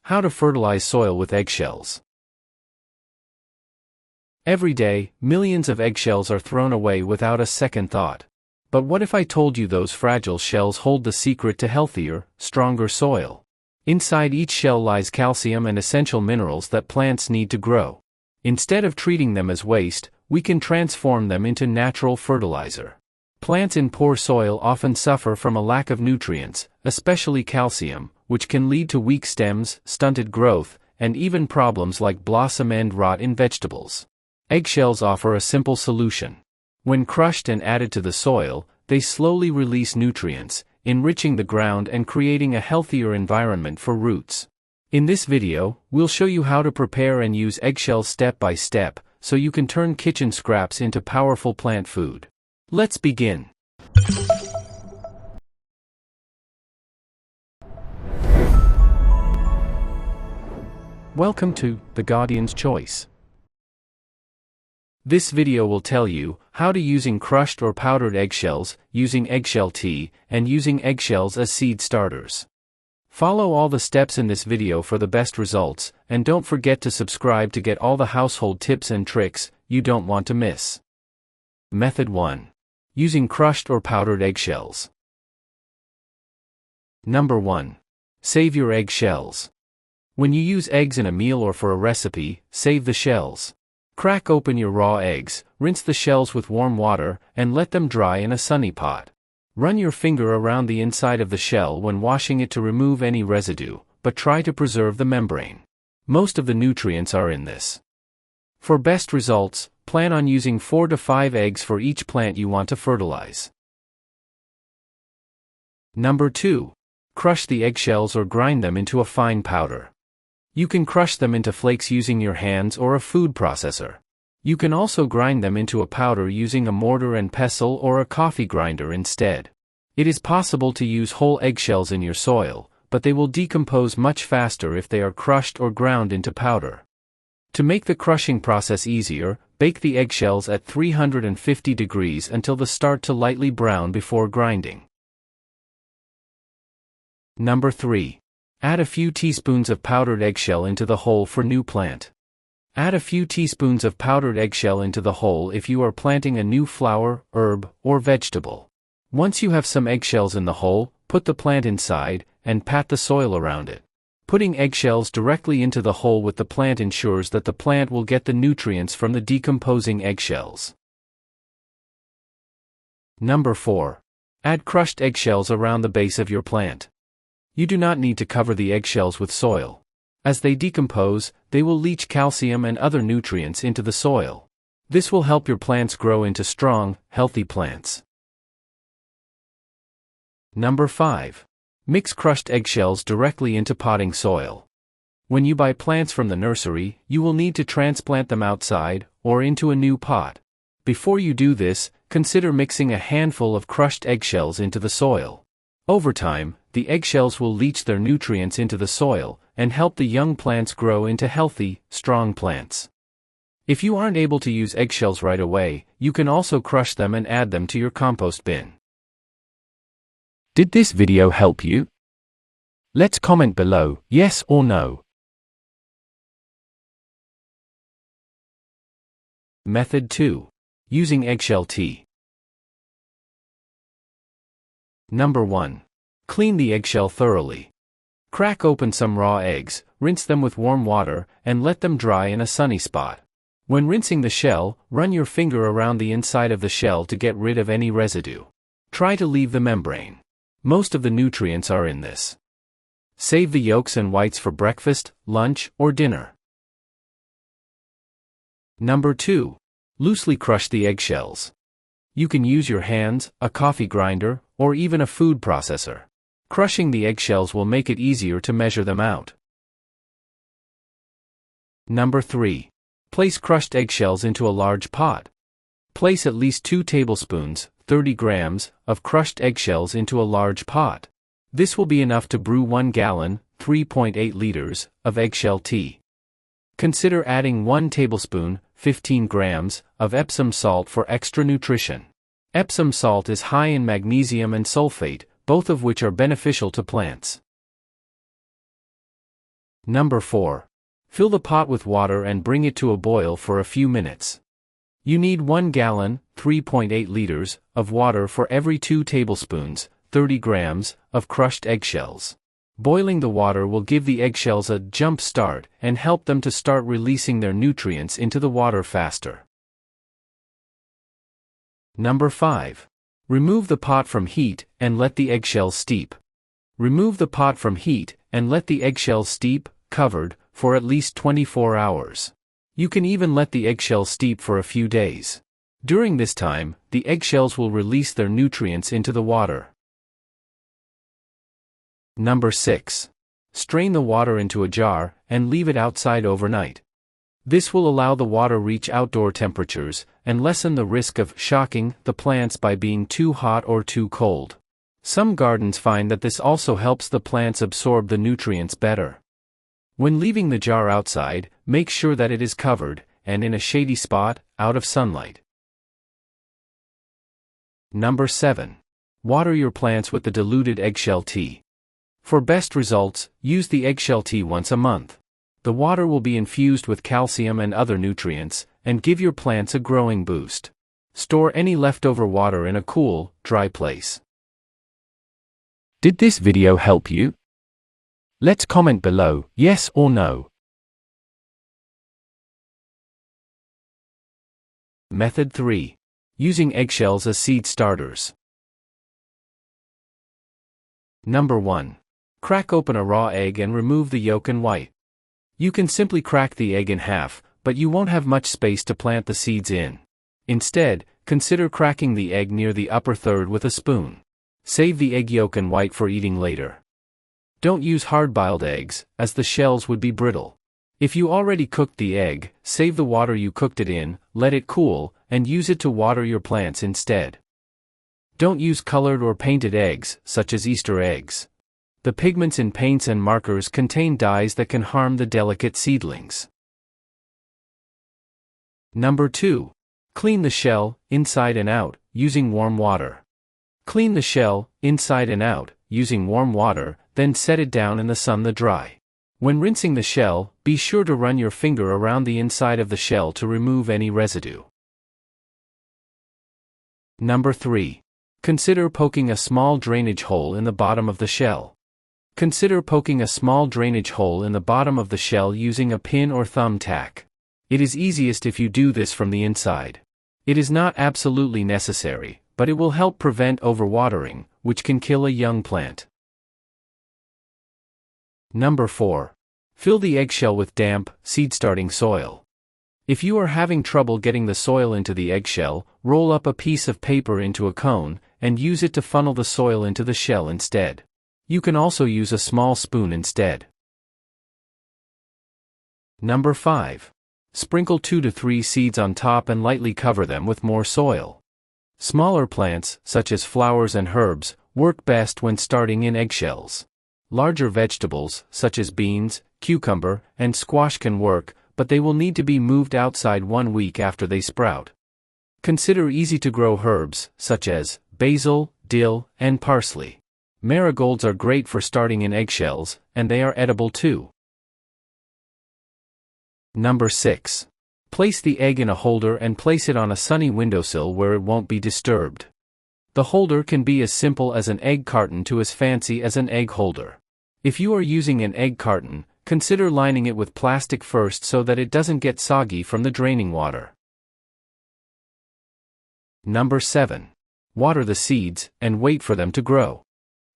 How to fertilize soil with eggshells. Every day, millions of eggshells are thrown away without a second thought. But what if I told you those fragile shells hold the secret to healthier, stronger soil? Inside each shell lies calcium and essential minerals that plants need to grow. Instead of treating them as waste, we can transform them into natural fertilizer. Plants in poor soil often suffer from a lack of nutrients, especially calcium, which can lead to weak stems, stunted growth, and even problems like blossom end rot in vegetables. Eggshells offer a simple solution. When crushed and added to the soil, they slowly release nutrients, enriching the ground and creating a healthier environment for roots. In this video, we'll show you how to prepare and use eggshells step by step, so you can turn kitchen scraps into powerful plant food. Let's begin. Welcome to The Guardian's Choice. This video will tell you how to using crushed or powdered eggshells, using eggshell tea, and using eggshells as seed starters. Follow all the steps in this video for the best results, and don't forget to subscribe to get all the household tips and tricks you don't want to miss. Method 1. Using crushed or powdered eggshells. Number 1. Save your eggshells. When you use eggs in a meal or for a recipe, save the shells. Crack open your raw eggs, rinse the shells with warm water, and let them dry in a sunny pot. Run your finger around the inside of the shell when washing it to remove any residue, but try to preserve the membrane. Most of the nutrients are in this. For best results, plan on using 4 to 5 eggs for each plant you want to fertilize. Number 2. Crush the eggshells or grind them into a fine powder. You can crush them into flakes using your hands or a food processor. You can also grind them into a powder using a mortar and pestle or a coffee grinder instead. It is possible to use whole eggshells in your soil, but they will decompose much faster if they are crushed or ground into powder. To make the crushing process easier, bake the eggshells at 350 degrees until they start to lightly brown before grinding. Number 3. Add a few teaspoons of powdered eggshell into the hole for new plant. Add a few teaspoons of powdered eggshell into the hole if you are planting a new flower, herb, or vegetable. Once you have some eggshells in the hole, put the plant inside, and pat the soil around it. Putting eggshells directly into the hole with the plant ensures that the plant will get the nutrients from the decomposing eggshells. Number 4. Add crushed eggshells around the base of your plant. You do not need to cover the eggshells with soil. As they decompose, they will leach calcium and other nutrients into the soil. This will help your plants grow into strong, healthy plants. Number 5. Mix crushed eggshells directly into potting soil. When you buy plants from the nursery, you will need to transplant them outside, or into a new pot. Before you do this, consider mixing a handful of crushed eggshells into the soil. Over time, the eggshells will leach their nutrients into the soil, and help the young plants grow into healthy, strong plants. If you aren't able to use eggshells right away, you can also crush them and add them to your compost bin. Did this video help you? Let's comment below, yes or no. Method 2. Using eggshell tea. Number 1. Clean the eggshell thoroughly. Crack open some raw eggs, rinse them with warm water, and let them dry in a sunny spot. When rinsing the shell, run your finger around the inside of the shell to get rid of any residue. Try to leave the membrane. Most of the nutrients are in this. Save the yolks and whites for breakfast, lunch, or dinner. Number 2. Loosely crush the eggshells. You can use your hands, a coffee grinder, or even a food processor. Crushing the eggshells will make it easier to measure them out. Number 3. Place crushed eggshells into a large pot. Place at least 2 tablespoons, 30 grams, of crushed eggshells into a large pot. This will be enough to brew 1 gallon, 3.8 liters, of eggshell tea. Consider adding 1 tablespoon, 15 grams, of Epsom salt for extra nutrition. Epsom salt is high in magnesium and sulfate, both of which are beneficial to plants. Number 4. Fill the pot with water and bring it to a boil for a few minutes. You need 1 gallon, 3.8 liters, of water for every 2 tablespoons, 30 grams, of crushed eggshells. Boiling the water will give the eggshells a jump start and help them to start releasing their nutrients into the water faster. Number 5. Remove the pot from heat and let the eggshells steep. Remove the pot from heat and let the eggshells steep, covered, for at least 24 hours. You can even let the eggshells steep for a few days. During this time, the eggshells will release their nutrients into the water. Number 6. Strain the water into a jar and leave it outside overnight. This will allow the water reach outdoor temperatures and lessen the risk of shocking the plants by being too hot or too cold. Some gardens find that this also helps the plants absorb the nutrients better. When leaving the jar outside, make sure that it is covered and in a shady spot, out of sunlight. Number 7. Water your plants with the diluted eggshell tea. For best results, use the eggshell tea once a month. The water will be infused with calcium and other nutrients, and give your plants a growing boost. Store any leftover water in a cool, dry place. Did this video help you? Let's comment below, yes or no. Method 3. Using eggshells as seed starters. Number 1. Crack open a raw egg and remove the yolk and white. You can simply crack the egg in half, but you won't have much space to plant the seeds in. Instead, consider cracking the egg near the upper third with a spoon. Save the egg yolk and white for eating later. Don't use hard-boiled eggs, as the shells would be brittle. If you already cooked the egg, save the water you cooked it in, let it cool, and use it to water your plants instead. Don't use colored or painted eggs, such as Easter eggs. The pigments in paints and markers contain dyes that can harm the delicate seedlings. Number 2. Clean the shell, inside and out, using warm water. Clean the shell, inside and out, using warm water, then set it down in the sun to dry. When rinsing the shell, be sure to run your finger around the inside of the shell to remove any residue. Number 3. Consider poking a small drainage hole in the bottom of the shell. Consider poking a small drainage hole in the bottom of the shell using a pin or thumb tack. It is easiest if you do this from the inside. It is not absolutely necessary, but it will help prevent overwatering, which can kill a young plant. Number 4. Fill the eggshell with damp, seed-starting soil. If you are having trouble getting the soil into the eggshell, roll up a piece of paper into a cone, and use it to funnel the soil into the shell instead. You can also use a small spoon instead. Number 5. Sprinkle 2 to 3 seeds on top and lightly cover them with more soil. Smaller plants, such as flowers and herbs, work best when starting in eggshells. Larger vegetables, such as beans, cucumber, and squash can work, but they will need to be moved outside 1 week after they sprout. Consider easy-to-grow herbs, such as basil, dill, and parsley. Marigolds are great for starting in eggshells, and they are edible too. Number 6. Place the egg in a holder and place it on a sunny windowsill where it won't be disturbed. The holder can be as simple as an egg carton to as fancy as an egg holder. If you are using an egg carton, consider lining it with plastic first so that it doesn't get soggy from the draining water. Number 7. Water the seeds, and wait for them to grow.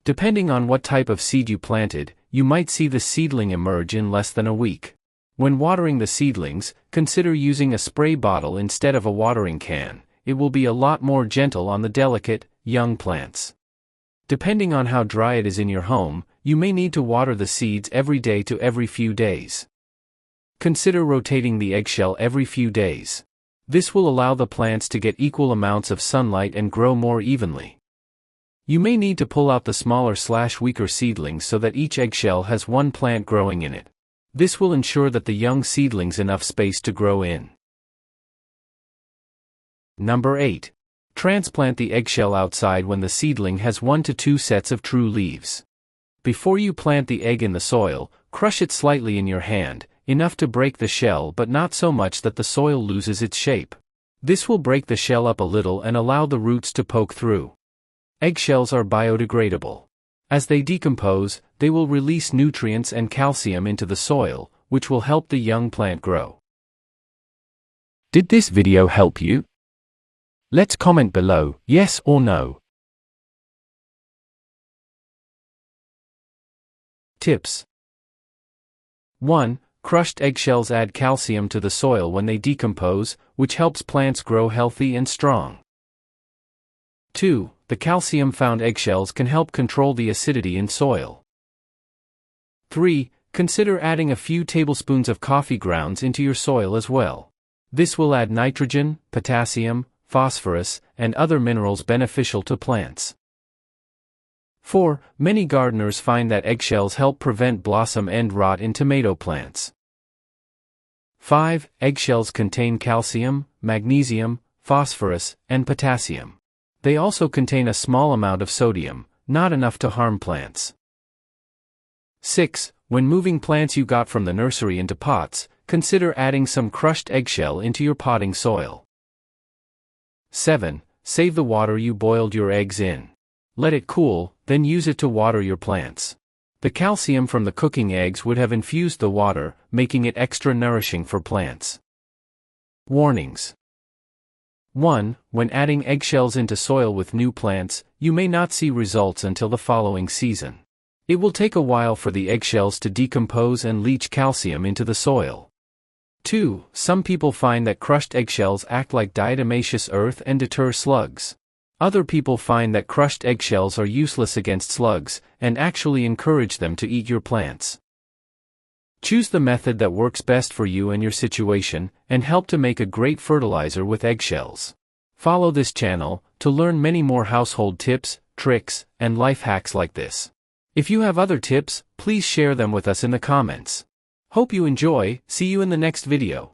Depending on what type of seed you planted, you might see the seedling emerge in less than a week. When watering the seedlings, consider using a spray bottle instead of a watering can. It will be a lot more gentle on the delicate, young plants. Depending on how dry it is in your home, you may need to water the seeds every day to every few days. Consider rotating the eggshell every few days. This will allow the plants to get equal amounts of sunlight and grow more evenly. You may need to pull out the smaller/weaker seedlings so that each eggshell has one plant growing in it. This will ensure that the young seedlings enough space to grow in. Number 8. Transplant the eggshell outside when the seedling has 1 to 2 sets of true leaves. Before you plant the egg in the soil, Crush it slightly in your hand, enough to break the shell but not so much that the soil loses its shape. This will break the shell up a little and allow the roots to poke through. Eggshells are biodegradable. As they decompose, they will release nutrients and calcium into the soil, which will help the young plant grow. Did this video help you? Let's comment below, yes or no. Tips. 1. Crushed eggshells add calcium to the soil when they decompose, which helps plants grow healthy and strong. 2. The calcium-found eggshells can help control the acidity in soil. 3. Consider adding a few tablespoons of coffee grounds into your soil as well. This will add nitrogen, potassium, phosphorus, and other minerals beneficial to plants. 4. Many gardeners find that eggshells help prevent blossom end rot in tomato plants. 5. Eggshells contain calcium, magnesium, phosphorus, and potassium. They also contain a small amount of sodium, not enough to harm plants. 6. When moving plants you got from the nursery into pots, consider adding some crushed eggshell into your potting soil. 7. Save the water you boiled your eggs in. Let it cool, then use it to water your plants. The calcium from the cooking eggs would have infused the water, making it extra nourishing for plants. Warnings. 1. When adding eggshells into soil with new plants, you may not see results until the following season. It will take a while for the eggshells to decompose and leach calcium into the soil. 2. Some people find that crushed eggshells act like diatomaceous earth and deter slugs. Other people find that crushed eggshells are useless against slugs, and actually encourage them to eat your plants. Choose the method that works best for you and your situation, and help to make a great fertilizer with eggshells. Follow this channel to learn many more household tips, tricks, and life hacks like this. If you have other tips, please share them with us in the comments. Hope you enjoy. See you in the next video.